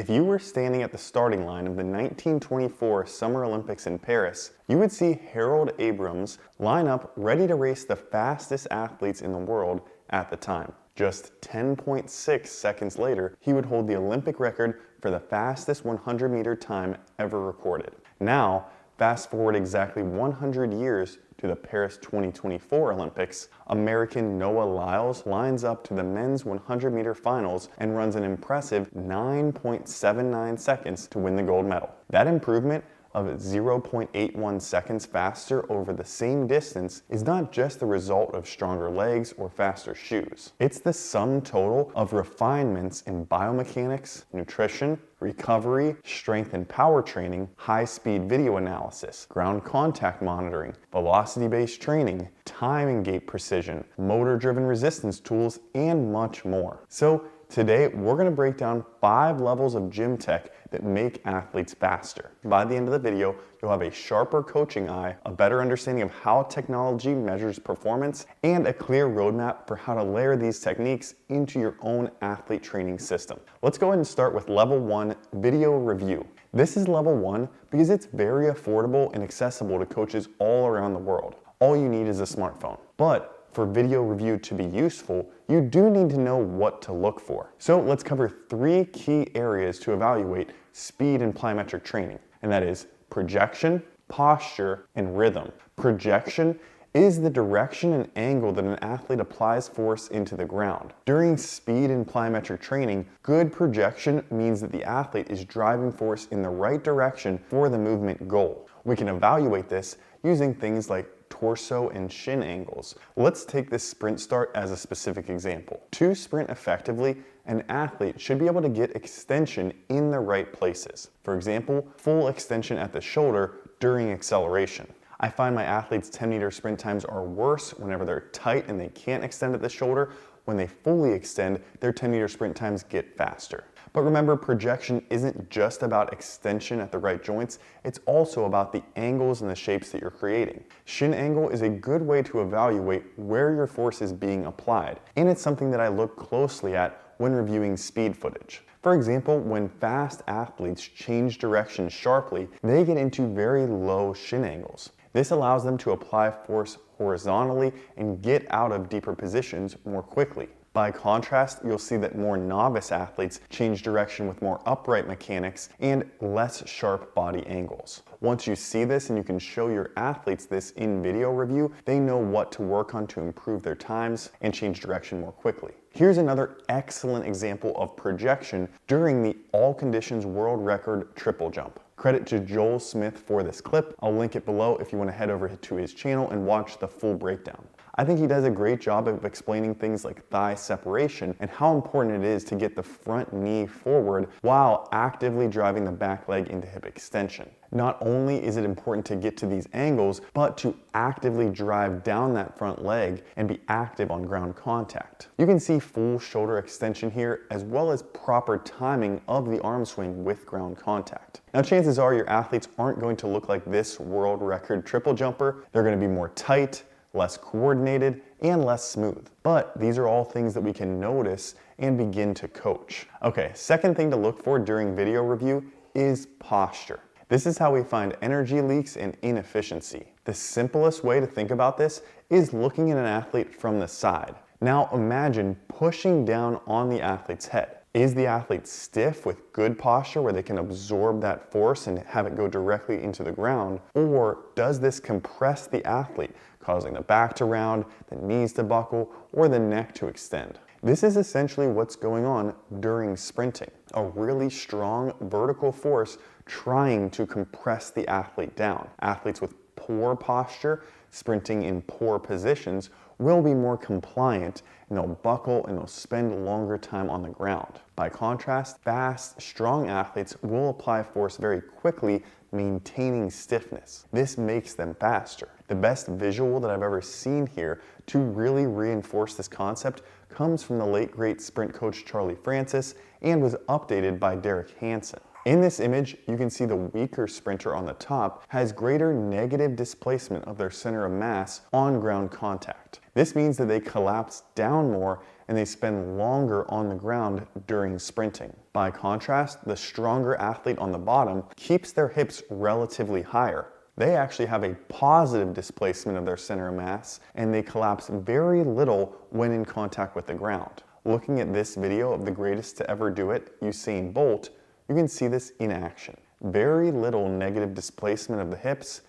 If you were standing at the starting line of the 1924 Summer Olympics in Paris, you would see Harold Abrams line up ready to race the fastest athletes in the world at the time. Just 10.6 seconds later, he would hold the Olympic record for the fastest 100-meter time ever recorded. Now, fast forward exactly 100 years to the Paris 2024 Olympics, American Noah Lyles lines up to the men's 100-meter finals and runs an impressive 9.79 seconds to win the gold medal. That improvement of 0.81 seconds faster over the same distance is not just the result of stronger legs or faster shoes. It's the sum total of refinements in biomechanics, nutrition, recovery, strength and power training, high-speed video analysis, ground contact monitoring, velocity-based training, time and gait precision, motor-driven resistance tools, and much more. So today, we're going to break down 5 levels of gym tech that make athletes faster. By the end of the video, you'll have a sharper coaching eye, a better understanding of how technology measures performance, and a clear roadmap for how to layer these techniques into your own athlete training system. Let's go ahead and start with level 1, video review. This is level 1 because it's very affordable and accessible to coaches all around the world. All you need is a smartphone. But for video review to be useful, you do need to know what to look for. So let's cover 3 key areas to evaluate speed and plyometric training, and that is projection, posture, and rhythm. Projection is the direction and angle that an athlete applies force into the ground. During speed and plyometric training, good projection means that the athlete is driving force in the right direction for the movement goal. We can evaluate this using things like torso and shin angles. Let's take this sprint start as a specific example. To sprint effectively, an athlete should be able to get extension in the right places. For example, full extension at the shoulder during acceleration. I find my athletes' 10-meter sprint times are worse whenever they're tight and they can't extend at the shoulder. When they fully extend, their 10-meter sprint times get faster. But remember, projection isn't just about extension at the right joints, it's also about the angles and the shapes that you're creating. Shin angle is a good way to evaluate where your force is being applied, and it's something that I look closely at when reviewing speed footage. For example, when fast athletes change direction sharply, they get into very low shin angles. This allows them to apply force horizontally and get out of deeper positions more quickly. By contrast, you'll see that more novice athletes change direction with more upright mechanics and less sharp body angles. Once you see this and you can show your athletes this in video review, they know what to work on to improve their times and change direction more quickly. Here's another excellent example of projection during the all conditions world record triple jump. Credit to Joel Smith for this clip. I'll link it below if you want to head over to his channel and watch the full breakdown. I think he does a great job of explaining things like thigh separation and how important it is to get the front knee forward while actively driving the back leg into hip extension. Not only is it important to get to these angles, but to actively drive down that front leg and be active on ground contact. You can see full shoulder extension here, as well as proper timing of the arm swing with ground contact. Now, chances are your athletes aren't going to look like this world record triple jumper. They're going to be more tight, less coordinated, and less smooth. But these are all things that we can notice and begin to coach. Okay, second thing to look for during video review is posture. This is how we find energy leaks and inefficiency. The simplest way to think about this is looking at an athlete from the side. Now imagine pushing down on the athlete's head. Is the athlete stiff with good posture where they can absorb that force and have it go directly into the ground? Or does this compress the athlete, causing the back to round, the knees to buckle, or the neck to extend? This is essentially what's going on during sprinting. A really strong vertical force trying to compress the athlete down. Athletes with poor posture, sprinting in poor positions, will be more compliant and they'll buckle and they'll spend longer time on the ground. By contrast, fast, strong athletes will apply force very quickly, maintaining stiffness. This makes them faster. The best visual that I've ever seen here to really reinforce this concept comes from the late great sprint coach Charlie Francis and was updated by Derek Hansen. In this image, you can see the weaker sprinter on the top has greater negative displacement of their center of mass on ground contact. This means that they collapse down more and they spend longer on the ground during sprinting. By contrast, the stronger athlete on the bottom keeps their hips relatively higher. They actually have a positive displacement of their center of mass, and they collapse very little when in contact with the ground. Looking at this video of the greatest to ever do it, Usain Bolt, you can see this in action. Very little negative displacement of the hips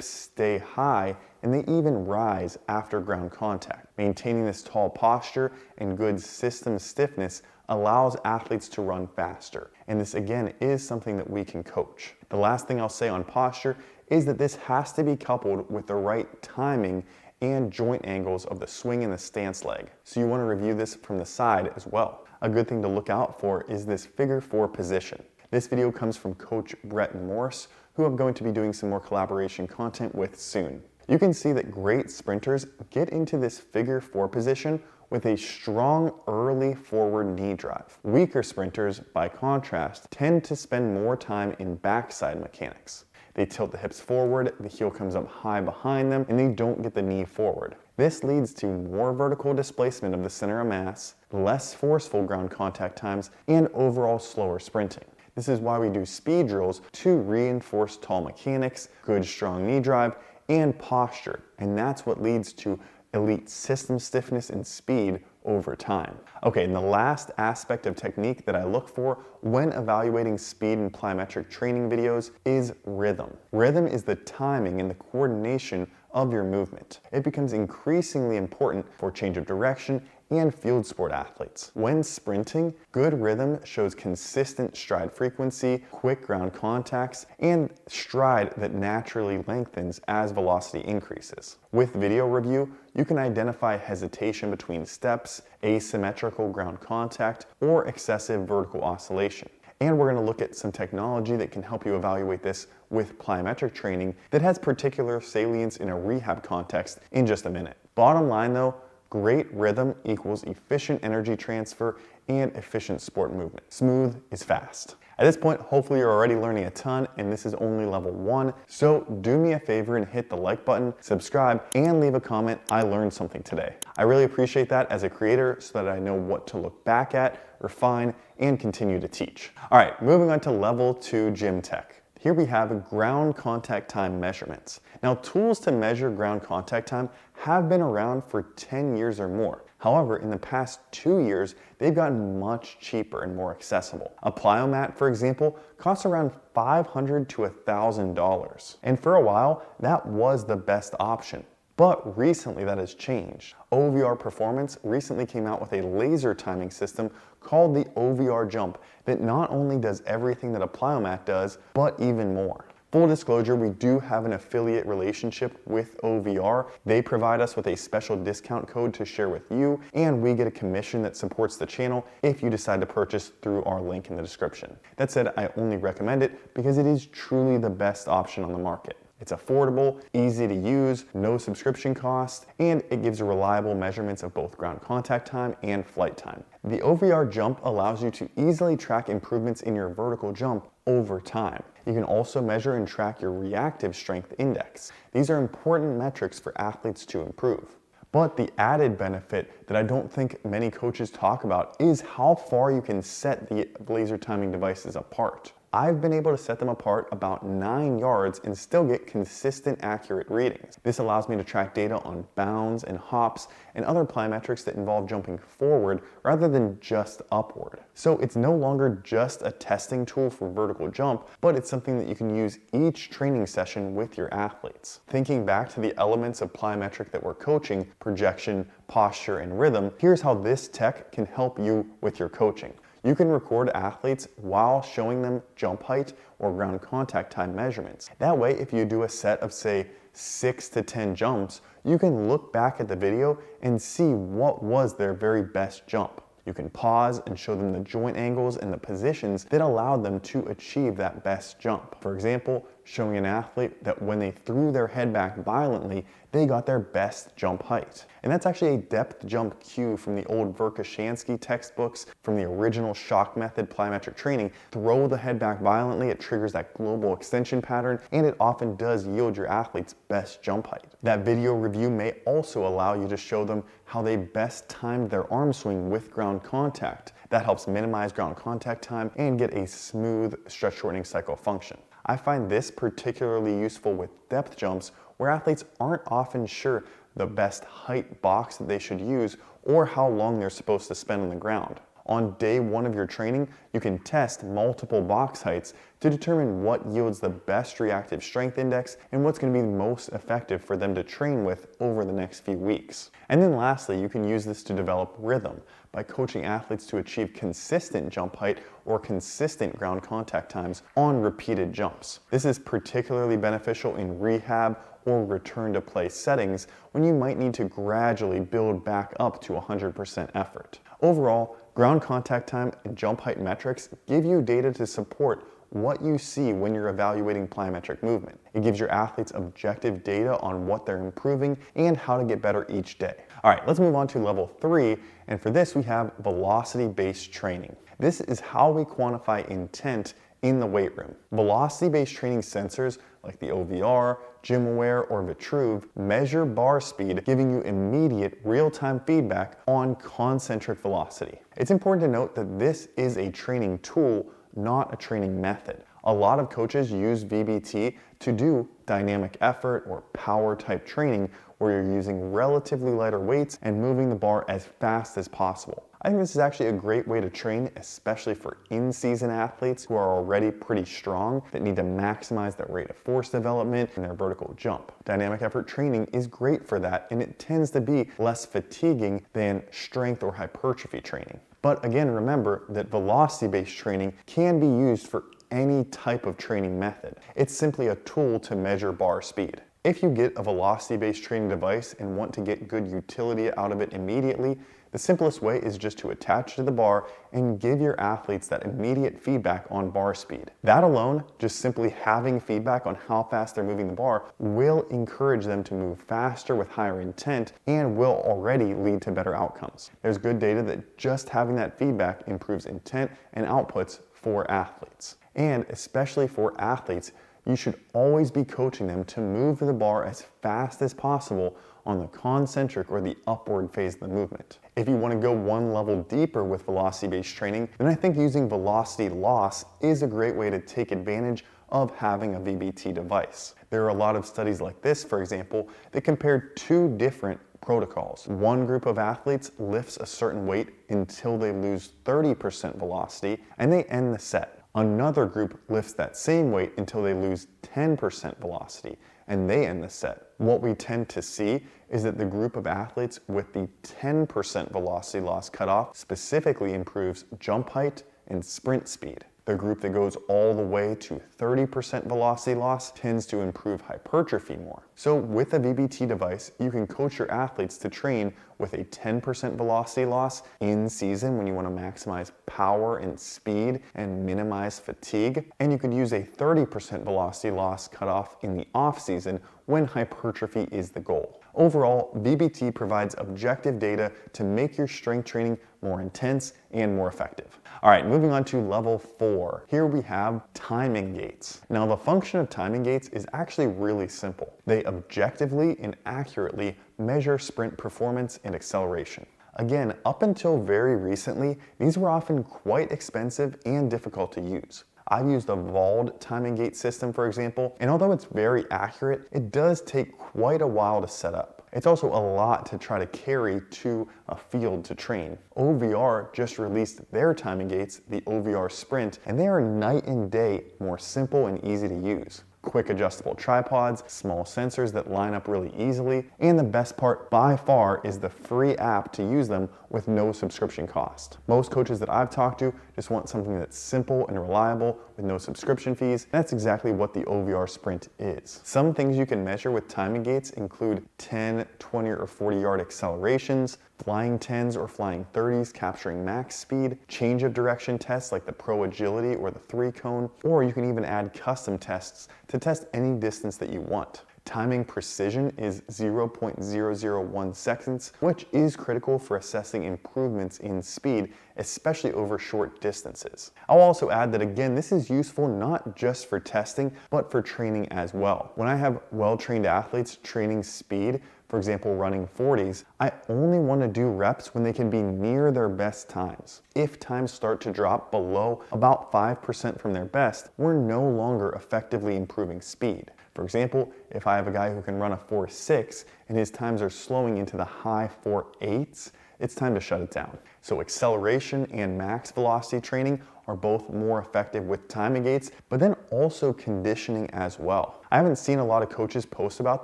stay high, and they even rise after ground contact. Maintaining this tall posture and good system stiffness allows athletes to run faster. And this again is something that we can coach. The last thing I'll say on posture is that this has to be coupled with the right timing and joint angles of the swing and the stance leg. So you want to review this from the side as well. A good thing to look out for is this figure 4 position. This video comes from Coach Brett Morse, who I'm going to be doing some more collaboration content with soon. You can see that great sprinters get into this figure 4 position with a strong early forward knee drive. Weaker sprinters, by contrast, tend to spend more time in backside mechanics. They tilt the hips forward, the heel comes up high behind them, and they don't get the knee forward. This leads to more vertical displacement of the center of mass, less forceful ground contact times, and overall slower sprinting. This is why we do speed drills to reinforce tall mechanics, good strong knee drive, and posture. And that's what leads to elite system stiffness and speed over time. Okay, and the last aspect of technique that I look for when evaluating speed and plyometric training videos is rhythm. Rhythm is the timing and the coordination of your movement. It becomes increasingly important for change of direction and field sport athletes. When sprinting, good rhythm shows consistent stride frequency, quick ground contacts, and stride that naturally lengthens as velocity increases. With video review, you can identify hesitation between steps, asymmetrical ground contact, or excessive vertical oscillation. And we're going to look at some technology that can help you evaluate this with plyometric training that has particular salience in a rehab context in just a minute. Bottom line though, great rhythm equals efficient energy transfer and efficient sport movement. Smooth is fast. At this point, hopefully you're already learning a ton, and this is only level 1. So do me a favor and hit the like button, subscribe, and leave a comment, I learned something today. I really appreciate that as a creator so that I know what to look back at, refine, and continue to teach. All right, moving on to level 2 gym tech. Here we have ground contact time measurements. Now, tools to measure ground contact time have been around for 10 years or more. However, in the past 2 years, they've gotten much cheaper and more accessible. A plyomat, for example, costs around $500 to $1,000. And for a while, that was the best option. But recently that has changed. OVR Performance recently came out with a laser timing system called the OVR Jump that not only does everything that a plyomat does, but even more. Full disclosure, we do have an affiliate relationship with OVR. They provide us with a special discount code to share with you, and we get a commission that supports the channel if you decide to purchase through our link in the description. That said, I only recommend it because it is truly the best option on the market. It's affordable, easy to use, no subscription cost, and it gives reliable measurements of both ground contact time and flight time. The OVR jump allows you to easily track improvements in your vertical jump over time. You can also measure and track your reactive strength index. These are important metrics for athletes to improve. But the added benefit that I don't think many coaches talk about is how far you can set the laser timing devices apart. I've been able to set them apart about 9 yards and still get consistent, accurate readings. This allows me to track data on bounds and hops and other plyometrics that involve jumping forward rather than just upward. So it's no longer just a testing tool for vertical jump, but it's something that you can use each training session with your athletes. Thinking back to the elements of plyometric that we're coaching, projection, posture, and rhythm, here's how this tech can help you with your coaching. You can record athletes while showing them jump height or ground contact time measurements. That way, if you do a set of, say, 6 to 10 jumps, you can look back at the video and see what was their very best jump. You can pause and show them the joint angles and the positions that allowed them to achieve that best jump. For example, showing an athlete that when they threw their head back violently, they got their best jump height. And that's actually a depth jump cue from the old Verkhoshansky textbooks from the original shock method plyometric training. Throw the head back violently, it triggers that global extension pattern, and it often does yield your athlete's best jump height. That video review may also allow you to show them how they best timed their arm swing with ground contact. That helps minimize ground contact time and get a smooth stretch shortening cycle function. I find this particularly useful with depth jumps where athletes aren't often sure the best height box that they should use or how long they're supposed to spend on the ground. On day one of your training, you can test multiple box heights to determine what yields the best reactive strength index and what's going to be the most effective for them to train with over the next few weeks. And then lastly, you can use this to develop rhythm by coaching athletes to achieve consistent jump height or consistent ground contact times on repeated jumps. This is particularly beneficial in rehab or return to play settings when you might need to gradually build back up to 100% effort. Overall, ground contact time and jump height metrics give you data to support what you see when you're evaluating plyometric movement. It gives your athletes objective data on what they're improving and how to get better each day. All right, let's move on to level 3, and for this we have velocity-based training. This is how we quantify intent in the weight room. Velocity-based training sensors like the OVR, GymAware, or Vitruve measure bar speed, giving you immediate real-time feedback on concentric velocity. It's important to note that this is a training tool, not a training method. A lot of coaches use VBT to do dynamic effort or power type training where you're using relatively lighter weights and moving the bar as fast as possible. I think this is actually a great way to train, especially for in-season athletes who are already pretty strong that need to maximize their rate of force development and their vertical jump. Dynamic effort training is great for that, and it tends to be less fatiguing than strength or hypertrophy training. But again, remember that velocity-based training can be used for any type of training method. It's simply a tool to measure bar speed. If you get a velocity-based training device and want to get good utility out of it immediately, the simplest way is just to attach to the bar and give your athletes that immediate feedback on bar speed. That alone, just simply having feedback on how fast they're moving the bar, will encourage them to move faster with higher intent and will already lead to better outcomes. There's good data that just having that feedback improves intent and outputs for athletes. And especially for athletes, you should always be coaching them to move the bar as fast as possible on the concentric or the upward phase of the movement. If you want to go one level deeper with velocity-based training, then I think using velocity loss is a great way to take advantage of having a VBT device. There are a lot of studies like this, for example, that compared two different protocols. One group of athletes lifts a certain weight until they lose 30% velocity and they end the set. Another group lifts that same weight until they lose 10% velocity and they end the set. What we tend to see is that the group of athletes with the 10% velocity loss cutoff specifically improves jump height and sprint speed. The group that goes all the way to 30% velocity loss tends to improve hypertrophy more. So with a VBT device, you can coach your athletes to train with a 10% velocity loss in season when you want to maximize power and speed and minimize fatigue. And you could use a 30% velocity loss cutoff in the off season when hypertrophy is the goal. Overall, VBT provides objective data to make your strength training more intense and more effective. All right, moving on to level 4. Here we have timing gates. Now, the function of timing gates is actually really simple. They objectively and accurately measure sprint performance and acceleration. Again, up until very recently, these were often quite expensive and difficult to use. I've used a Vald timing gate system, for example, and although it's very accurate, it does take quite a while to set up. It's also a lot to try to carry to a field to train. OVR just released their timing gates, the OVR Sprint, and they are night and day more simple and easy to use. Quick adjustable tripods, small sensors that line up really easily, and the best part by far is the free app to use them with no subscription cost. Most coaches that I've talked to just want something that's simple and reliable with no subscription fees. That's exactly what the OVR Sprint is. Some things you can measure with timing gates include 10, 20, or 40-yard accelerations, flying 10s or flying 30s capturing max speed, change of direction tests like the Pro Agility or the 3-cone, or you can even add custom tests to test any distance that you want. Timing precision is 0.001 seconds, which is critical for assessing improvements in speed, especially over short distances. I'll also add that again, this is useful not just for testing, but for training as well. When I have well-trained athletes training speed, for example, running 40s, I only want to do reps when they can be near their best times. If times start to drop below about 5% from their best, we're no longer effectively improving speed. For example, if I have a guy who can run a 4.6 and his times are slowing into the high 4.8s, it's time to shut it down. So acceleration and max velocity training are both more effective with timing gates, but then also conditioning as well. I haven't seen a lot of coaches post about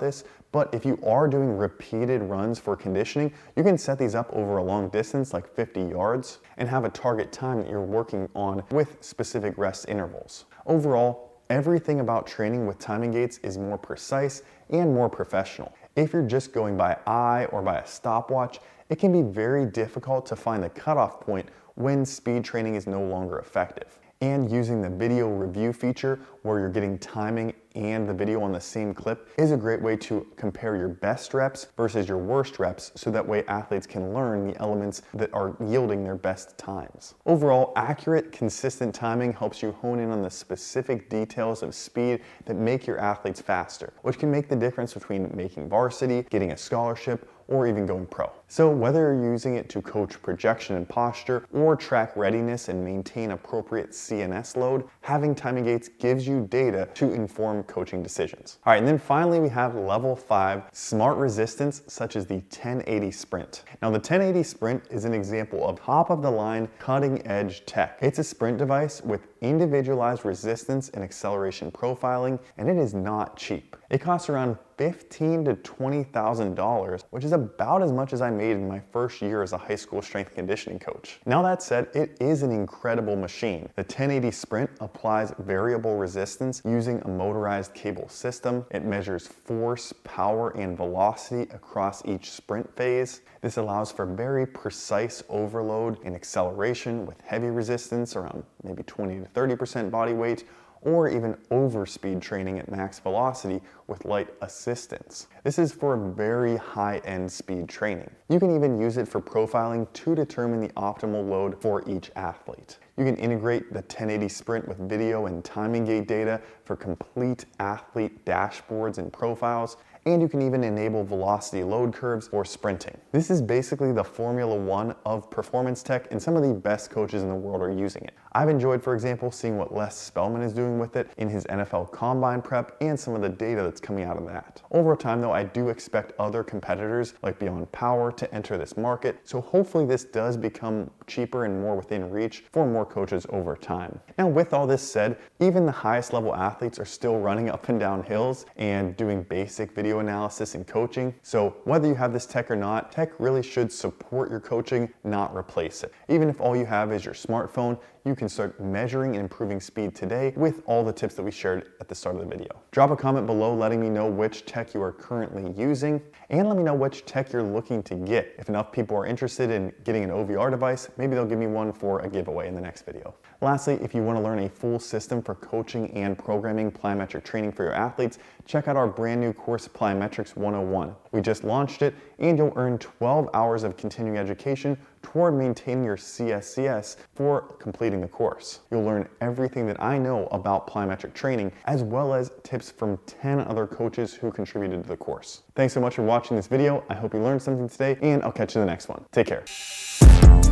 this, but if you are doing repeated runs for conditioning, you can set these up over a long distance, like 50 yards, and have a target time that you're working on with specific rest intervals. Overall, everything about training with timing gates is more precise and more professional. If you're just going by eye or by a stopwatch, it can be very difficult to find the cutoff point when speed training is no longer effective. And using the video review feature where you're getting timing and the video on the same clip is a great way to compare your best reps versus your worst reps, so that way athletes can learn the elements that are yielding their best times. Overall, accurate, consistent timing helps you hone in on the specific details of speed that make your athletes faster, which can make the difference between making varsity, getting a scholarship, or even going pro. So whether you're using it to coach projection and posture or track readiness and maintain appropriate CNS load, having timing gates gives you data to inform coaching decisions. All right, and then finally we have level 5 smart resistance, such as the 1080 sprint. Now the 1080 sprint is an example of top of the line cutting edge tech. It's a sprint device with individualized resistance and acceleration profiling, and it is not cheap. It costs around $15,000 to $20,000, which is about as much as I made in my first year as a high school strength conditioning coach. Now that said, it is an incredible machine. The 1080 Sprint applies variable resistance using a motorized cable system. It measures force, power, and velocity across each sprint phase. This allows for very precise overload and acceleration with heavy resistance around maybe 20 to 30% body weight, or even overspeed training at max velocity with light assistance. This is for very high-end speed training. You can even use it for profiling to determine the optimal load for each athlete. You can integrate the 1080 Sprint with video and timing gate data for complete athlete dashboards and profiles, and you can even enable velocity load curves for sprinting. This is basically the Formula 1 of performance tech, and some of the best coaches in the world are using it. I've enjoyed, for example, seeing what Les Spellman is doing with it in his NFL Combine prep and some of the data that's coming out of that. Over time though, I do expect other competitors like Beyond Power to enter this market, so hopefully this does become cheaper and more within reach for more coaches over time. Now with all this said, even the highest level athletes are still running up and down hills and doing basic video analysis and coaching. So whether you have this tech or not, tech really should support your coaching, not replace it. Even if all you have is your smartphone, you can start measuring and improving speed today with all the tips that we shared at the start of the video. Drop a comment below letting me know which tech you are currently using, and let me know which tech you're looking to get. If enough people are interested in getting an OVR device, maybe they'll give me one for a giveaway in the next video. Lastly, if you want to learn a full system for coaching and programming plyometric training for your athletes, check out our brand new course, Plyometrics 101. We just launched it, and you'll earn 12 hours of continuing education toward maintaining your CSCS for completing the course. You'll learn everything that I know about plyometric training, as well as tips from 10 other coaches who contributed to the course. Thanks so much for watching this video. I hope you learned something today, and I'll catch you in the next one. Take care.